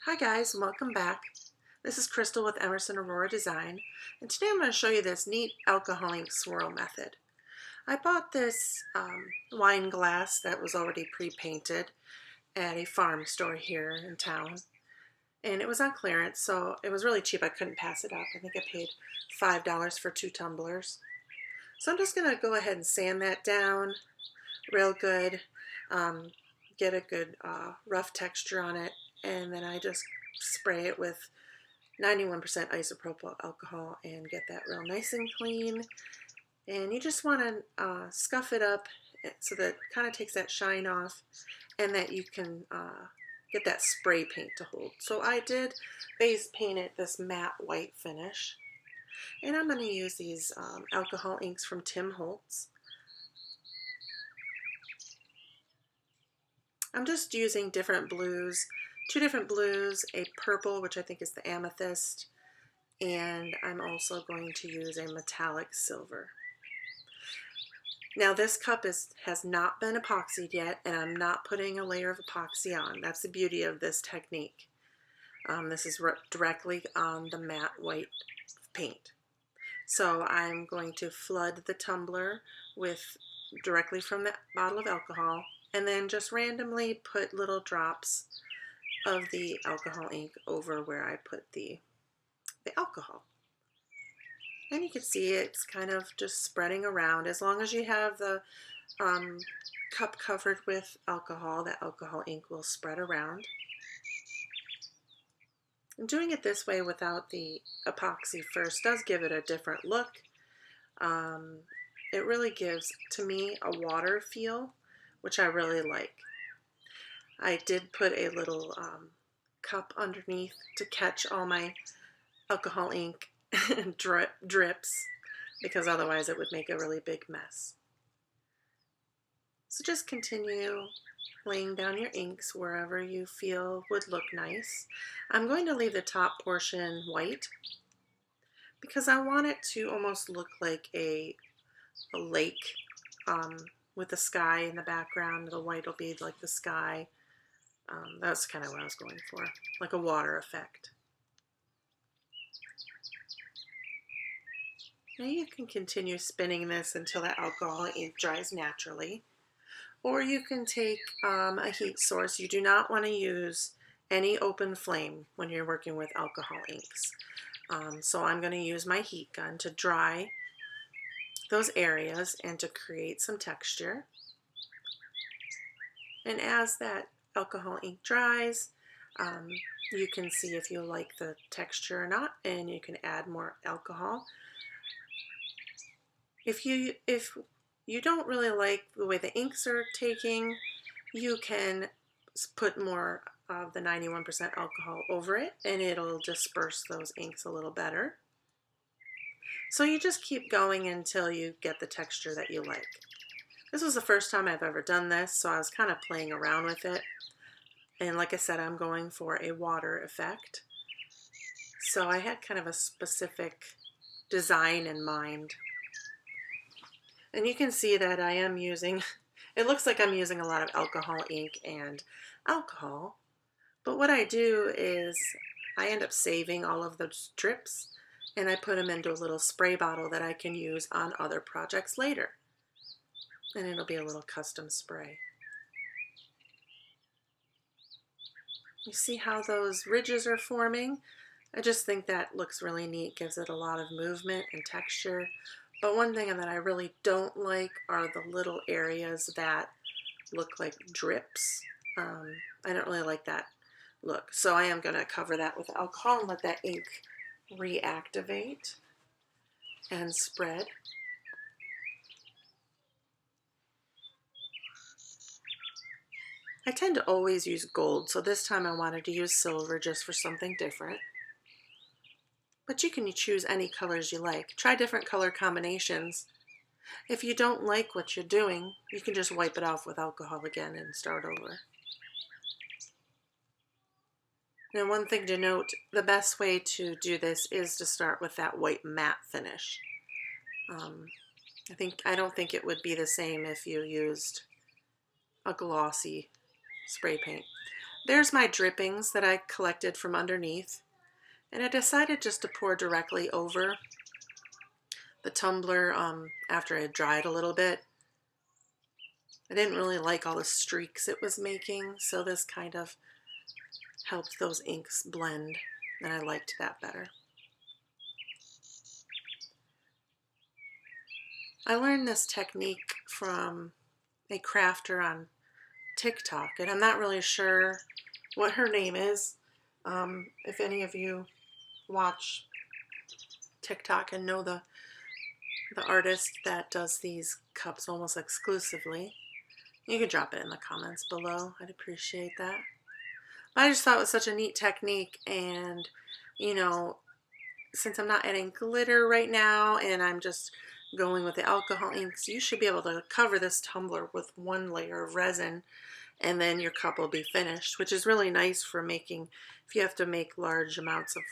Hi guys, and welcome back. This is Crystal with Emerson Aurora Design, and today I'm going to show you this neat alcohol ink swirl method. I bought this wine glass that was already pre-painted at a farm store here in town, and it was on clearance, so it was really cheap. I couldn't pass it up. I think I paid $5 for 2 tumblers. So I'm just going to go ahead and sand that down real good, get a good rough texture on it, and then I just spray it with 91% isopropyl alcohol and get that real nice and clean. And you just want to scuff it up so that it kind of takes that shine off and that you can get that spray paint to hold. So I did base paint it this matte white finish, and I'm going to use these alcohol inks from Holz. I'm just using different blues, 2 different blues, a purple, which I think is the Amethyst, and I'm also going to use a metallic silver. Now this cup has not been epoxied yet, and I'm not putting a layer of epoxy on. That's the beauty of this technique. This is directly on the matte white paint. So I'm going to flood the tumbler with directly from the bottle of alcohol, and then just randomly put little drops of the alcohol ink over where I put the alcohol. And you can see it's kind of just spreading around. As long as you have the cup covered with alcohol, that alcohol ink will spread around. And doing it this way without the epoxy first does give it a different look. It really gives, to me, a water feel, which I really like. I did put a little cup underneath to catch all my alcohol ink drips, because otherwise it would make a really big mess. So just continue laying down your inks wherever you feel would look nice. I'm going to leave the top portion white because I want it to almost look like a lake with the sky in the background. The white will be like the sky. That's kind of what I was going for, like a water effect. Now you can continue spinning this until the alcohol ink dries naturally, or you can take a heat source. You do not want to use any open flame when you're working with alcohol inks. So I'm going to use my heat gun to dry those areas and to create some texture. And as that alcohol ink dries, you can see if you like the texture or not, and you can add more alcohol. If you don't really like the way the inks are taking, you can put more of the 91% alcohol over it, and it'll disperse those inks a little better. So you just keep going until you get the texture that you like. This was the first time I've ever done this, so I was kind of playing around with it. And like I said, I'm going for a water effect. So I had kind of a specific design in mind. And you can see that I am using, it looks like I'm using a lot of alcohol ink and alcohol. But what I do is I end up saving all of those drips, and I put them into a little spray bottle that I can use on other projects later. And it'll be a little custom spray. You see how those ridges are forming? I just think that looks really neat, gives it a lot of movement and texture. But one thing that I really don't like are the little areas that look like drips. I don't really like that look. So I am going to cover that with alcohol and let that ink reactivate and spread. I tend to always use gold, so this time I wanted to use silver just for something different. But you can choose any colors you like. Try different color combinations. If you don't like what you're doing, you can just wipe it off with alcohol again and start over. And one thing to note, the best way to do this is to start with that white matte finish. I don't think it would be the same if you used a glossy spray paint. There's my drippings that I collected from underneath, and I decided just to pour directly over the tumbler after it had dried a little bit. I didn't really like all the streaks it was making, so this kind of helped those inks blend, and I liked that better. I learned this technique from a crafter on TikTok, and I'm not really sure what her name is. If any of you watch TikTok and know the artist that does these cups almost exclusively, you could drop it in the comments below. I'd appreciate that. I just thought it was such a neat technique, and you know, since I'm not adding glitter right now and I'm just going with the alcohol inks, you should be able to cover this tumbler with one layer of resin and then your cup will be finished, which is really nice for making, if you have to make large amounts of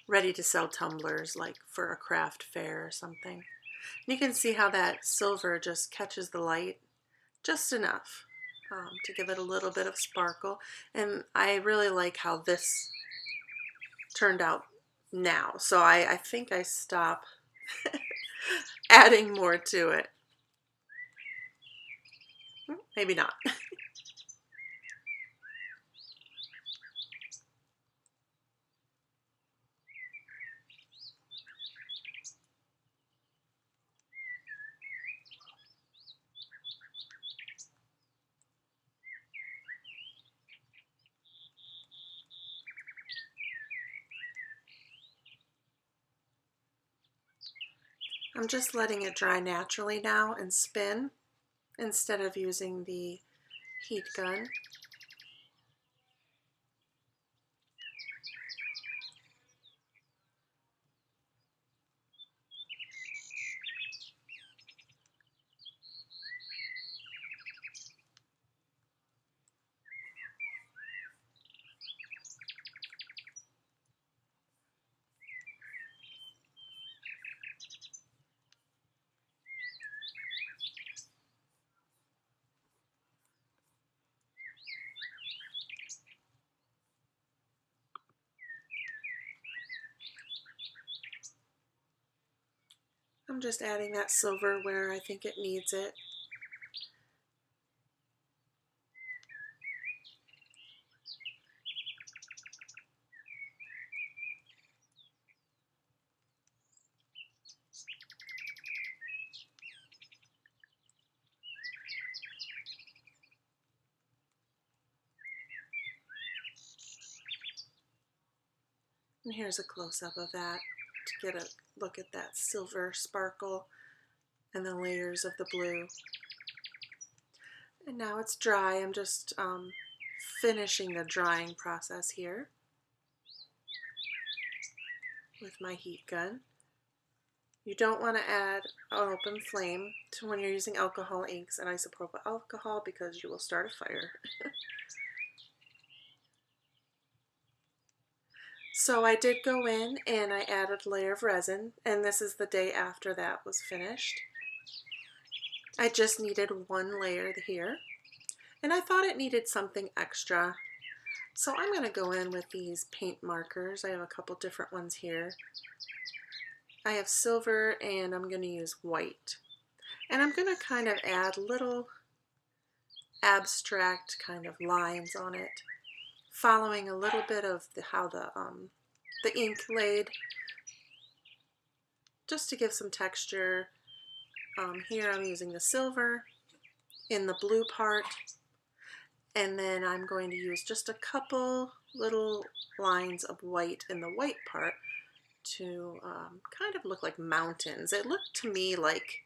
ready to sell tumblers, like for a craft fair or something. And you can see how that silver just catches the light just enough to give it a little bit of sparkle. And I really like how this turned out now. So I think I stop adding more to it. Maybe not. I'm just letting it dry naturally now and spin instead of using the heat gun. I'm just adding that silver where I think it needs it. And here's a close-up of that to get a look at that silver sparkle and the layers of the blue. And now it's dry. I'm just finishing the drying process here with my heat gun. You don't want to add an open flame to when you're using alcohol inks and isopropyl alcohol because you will start a fire. So I did go in and I added a layer of resin, and this is the day after that was finished. I just needed one layer here, and I thought it needed something extra. So I'm going to go in with these paint markers. I have a couple different ones here. I have silver and I'm going to use white. And I'm going to kind of add little abstract kind of lines on it, following a little bit of how the ink laid, just to give some texture. Here I'm using the silver in the blue part, and then I'm going to use just a couple little lines of white in the white part to kind of look like mountains. It looked to me like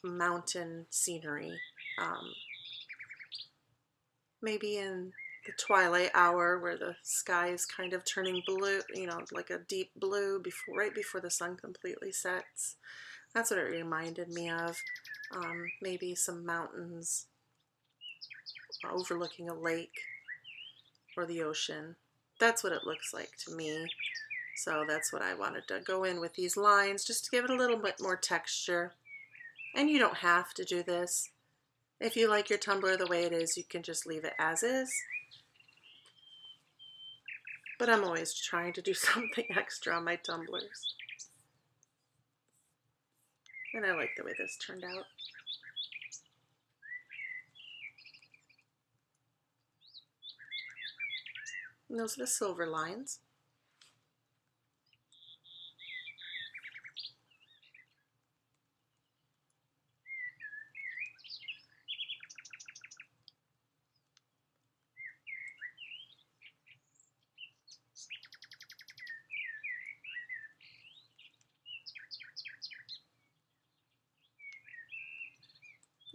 mountain scenery, maybe in the twilight hour where the sky is kind of turning blue, you know, like a deep blue right before the sun completely sets. That's what it reminded me of. Maybe some mountains overlooking a lake or the ocean. That's what it looks like to me. So that's what I wanted to go in with these lines, just to give it a little bit more texture. And you don't have to do this. If you like your tumbler the way it is, you can just leave it as is. But I'm always trying to do something extra on my tumblers. And I like the way this turned out. And those are the silver lines.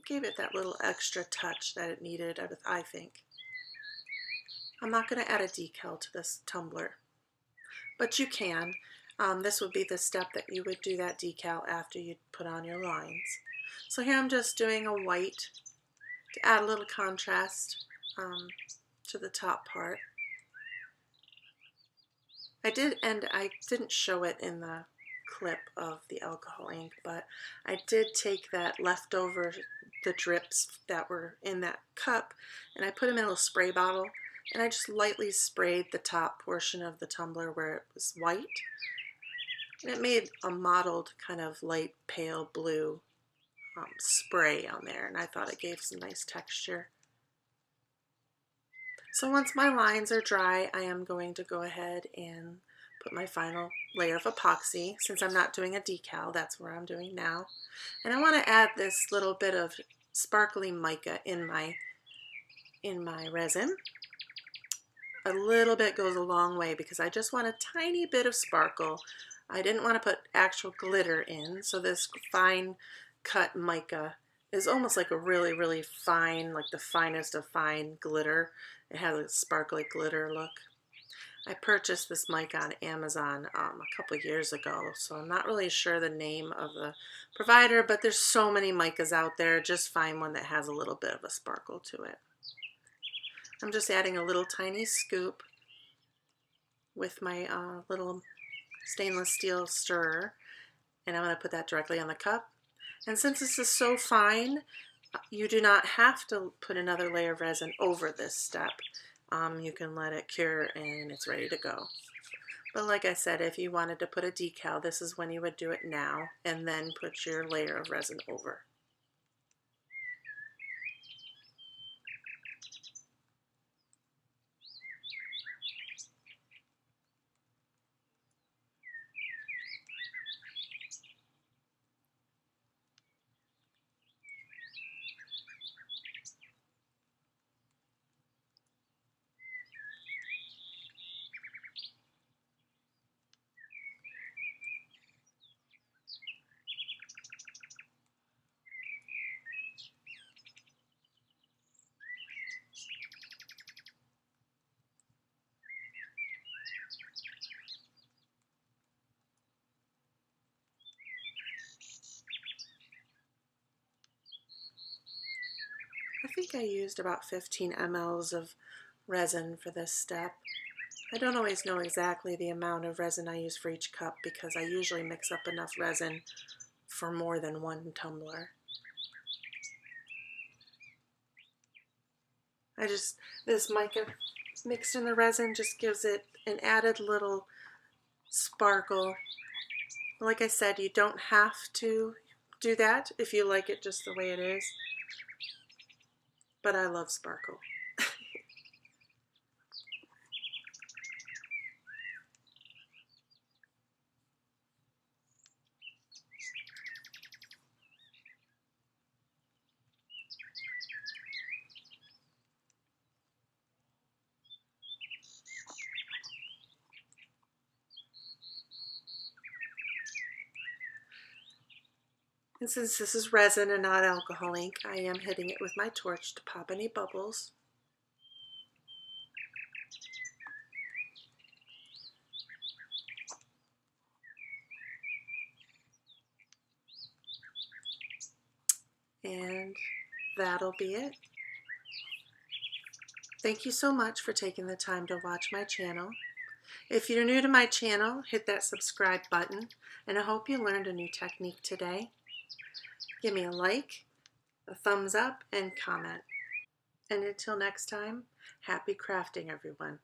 Gave it that little extra touch that it needed, I think. I'm not going to add a decal to this tumbler, but you can. This would be the step that you would do that decal after you put on your lines. So here I'm just doing a white to add a little contrast to the top part. I didn't show it in the clip of the alcohol ink, but I did take that leftover, the drips that were in that cup, and I put them in a little spray bottle, and I just lightly sprayed the top portion of the tumbler where it was white. And it made a mottled kind of light pale blue spray on there, and I thought it gave some nice texture. So once my lines are dry, I am going to go ahead and put my final layer of epoxy. Since I'm not doing a decal, that's where I'm doing now. And I want to add this little bit of sparkly mica in my resin. A little bit goes a long way because I just want a tiny bit of sparkle. I didn't want to put actual glitter in, so this fine cut mica is almost like a really, really fine, like the finest of fine glitter. It has a sparkly glitter look. I purchased this mica on Amazon a couple of years ago, so I'm not really sure the name of the provider, but there's so many micas out there. Just find one that has a little bit of a sparkle to it. I'm just adding a little tiny scoop with my little stainless steel stirrer, and I'm going to put that directly on the cup. And since this is so fine, you do not have to put another layer of resin over this step. You can let it cure and it's ready to go. But like I said, if you wanted to put a decal, this is when you would do it now, and then put your layer of resin over. I think I used about 15 mLs of resin for this step. I don't always know exactly the amount of resin I use for each cup because I usually mix up enough resin for more than one tumbler. This mica mixed in the resin just gives it an added little sparkle. Like I said, you don't have to do that if you like it just the way it is. But I love sparkle. And since this is resin and not alcohol ink, I am hitting it with my torch to pop any bubbles. And that'll be it. Thank you so much for taking the time to watch my channel. If you're new to my channel, hit that subscribe button, and I hope you learned a new technique today. Give me a like, a thumbs up and comment. And until next time, happy crafting, everyone.